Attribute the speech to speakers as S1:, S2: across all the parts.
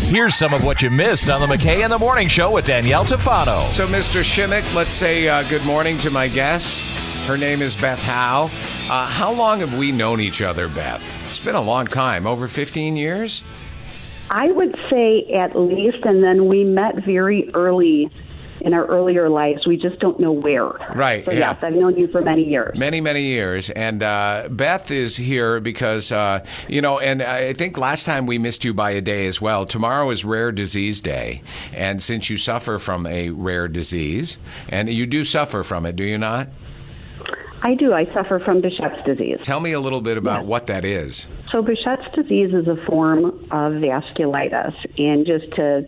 S1: Here's some of what you missed on the McKay in the Morning Show with Danielle Tafano.
S2: So, Mr. Shimmick, let's say good morning to my guest. Her name is Beth Howe. How long have we known each other, Beth? It's been a long time, over 15 years?
S3: I would say at least, and then we met very early in our earlier lives. We just don't know where.
S2: Right.
S3: So, yes, I've known you for many years.
S2: Many, many years. And Beth is here because, and I think last time we missed you by a day as well. Tomorrow is Rare Disease Day. And since you suffer from a rare disease, and you do suffer from it, do you not?
S3: I do. I suffer from Behcet's disease.
S2: Tell me a little bit about what that is.
S3: So Behcet's disease is a form of vasculitis. And just to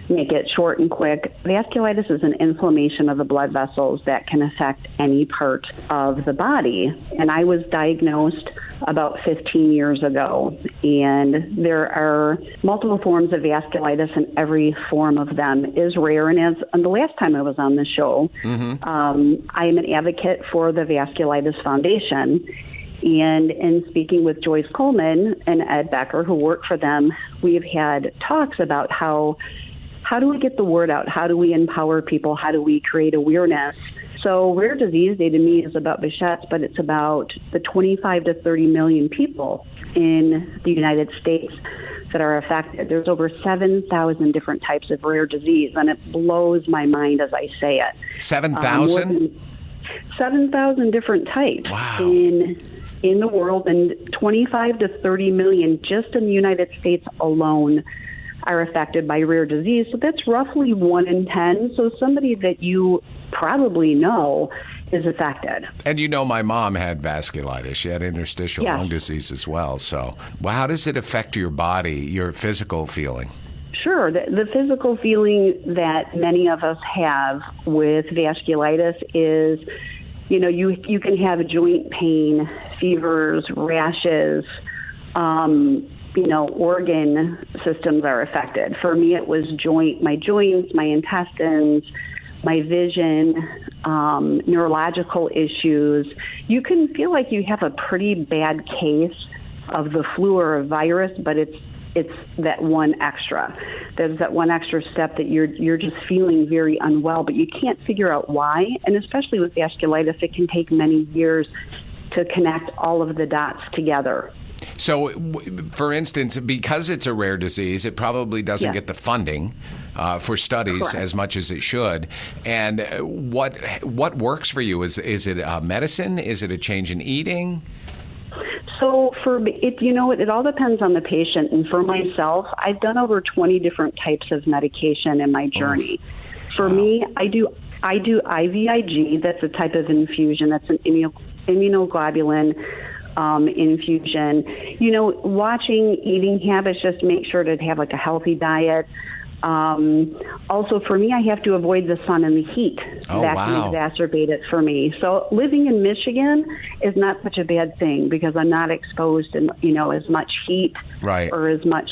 S3: make it short and quick, vasculitis is an inflammation of the blood vessels that can affect any part of the body. And I was diagnosed about 15 years ago. And there are multiple forms of vasculitis, and every form of them is rare. And the last time I was on the show, I am an advocate for the Vasculitis Foundation. And in speaking with Joyce Coleman and Ed Becker, who work for them, we've had talks about how do we get the word out? How do we empower people? How do we create awareness? So Rare Disease Day to me is about Behcet's, but it's about the 25 to 30 million people in the United States that are affected. There's over 7,000 different types of rare disease, and it blows my mind as I say it.
S2: 7,000?
S3: 7,000 different types in the world, and 25 to 30 million just in the United States alone are affected by rare disease. So that's roughly 1 in 10. So somebody that you probably know is affected.
S2: And you know my mom had vasculitis. She had interstitial lung disease as well. So how does it affect your body, your physical feeling?
S3: Sure. The physical feeling that many of us have with vasculitis is, you can have joint pain, fevers, rashes, organ systems are affected. For me, it was my joints, my intestines, my vision, neurological issues. You can feel like you have a pretty bad case of the flu or a virus, but it's that one extra. There's that one extra step that you're just feeling very unwell, but you can't figure out why. And especially with vasculitis, it can take many years to connect all of the dots together.
S2: So, for instance, because it's a rare disease, it probably doesn't get the funding for studies as much as it should. And what works for you? Is it medicine? Is it a change in eating?
S3: So it all depends on the patient. And for myself, I've done over 20 different types of medication in my journey. For me, I do IVIG. That's a type of infusion. That's an immunoglobulin infusion. Watching eating habits, just make sure to have like a healthy diet. Also, for me, I have to avoid the sun and the heat. That can exacerbate it for me. So living in Michigan is not such a bad thing because I'm not exposed to, as much heat or as much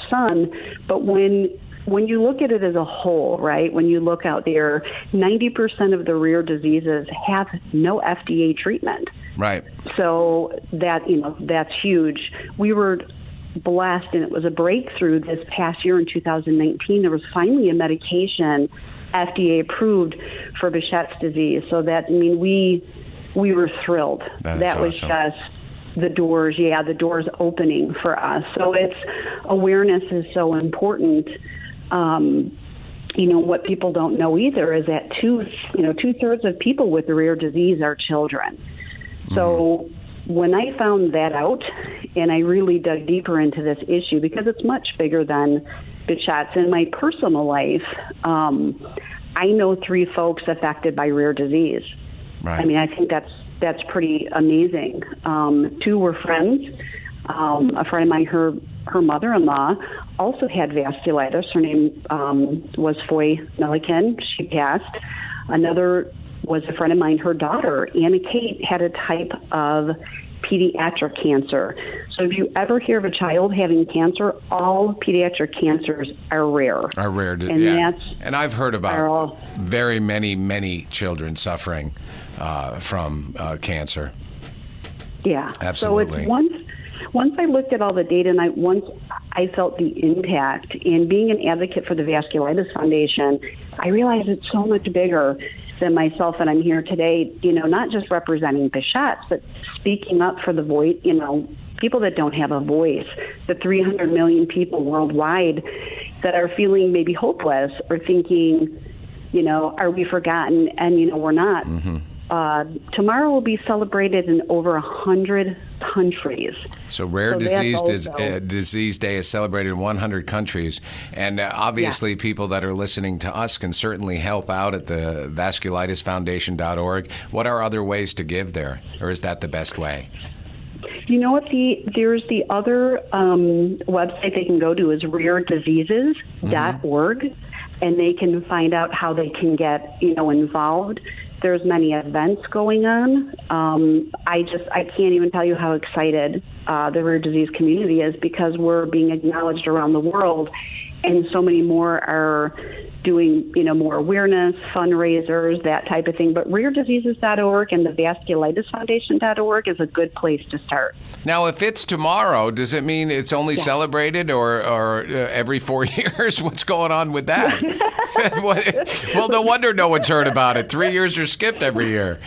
S3: sun. But when you look at it as a whole, right, when you look out there, 90% of the rare diseases have no FDA treatment.
S2: Right.
S3: So that's huge. We were blessed, and it was a breakthrough this past year in 2019. There was finally a medication FDA approved for Behcet's disease. So we were thrilled. That was just the doors opening for us. So awareness is so important. What people don't know either is that 2/3 of people with the rare disease are children. So when I found that out, and I really dug deeper into this issue because it's much bigger than Behcet's in my personal life, I know 3 folks affected by rare disease.
S2: Right.
S3: I mean, I think that's pretty amazing. 2 were friends. A friend of mine, her mother-in-law also had vasculitis. Her name was Foy Milliken. She passed. Another was a friend of mine, her daughter, Anna Kate, had a type of pediatric cancer. So if you ever hear of a child having cancer, all pediatric cancers are rare.
S2: And I've heard about very many children suffering from cancer.
S3: Yeah.
S2: Absolutely.
S3: So it's once I looked at all the data, and once I felt the impact. And being an advocate for the Vasculitis Foundation, I realize it's so much bigger than myself, and I'm here today, not just representing Behcet, but speaking up for the voice, people that don't have a voice, the 300 million people worldwide that are feeling maybe hopeless or thinking, are we forgotten? And, we're not. Tomorrow will be celebrated in over 100 countries.
S2: So Disease Day is celebrated in 100 countries. And obviously people that are listening to us can certainly help out at the vasculitisfoundation.org. What are other ways to give there? Or is that the best way?
S3: You know what? There's the other website they can go to is rarediseases.org, and they can find out how they can get involved. There's many events going on. I can't even tell you how excited the rare disease community is, because we're being acknowledged around the world, and so many more are doing, more awareness, fundraisers, that type of thing. But rarediseases.org and the vasculitisfoundation.org is a good place to start.
S2: Now, if it's tomorrow, does it mean it's only celebrated or every 4 years? What's going on with that? Well, no wonder no one's heard about it. 3 years are skipped every year,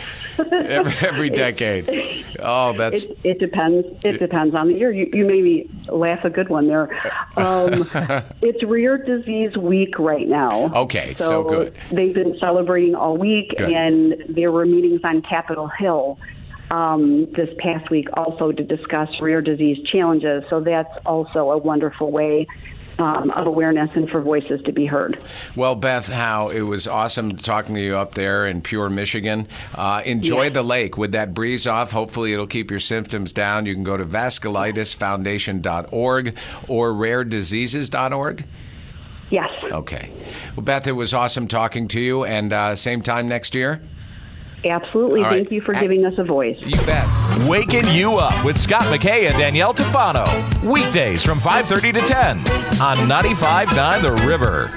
S2: every decade. Oh, that's...
S3: It depends. It depends on the year. You made me laugh a good one there. It's Rare Disease Week right now.
S2: Okay, so good.
S3: They've been celebrating all week, and there were meetings on Capitol Hill this past week also to discuss rare disease challenges. So that's also a wonderful way of awareness and for voices to be heard.
S2: Well, Beth, Howe, it was awesome talking to you up there in Pure, Michigan. Enjoy the lake. With that breeze off, hopefully it'll keep your symptoms down. You can go to vasculitisfoundation.org or rarediseases.org.
S3: Yes.
S2: Okay. Well, Beth, it was awesome talking to you, and same time next year?
S3: Absolutely. Thank you for giving us a voice.
S2: You bet.
S1: Waking you up with Scott McKay and Danielle Tufano. Weekdays from 5:30 to 10 on 95.9 The River.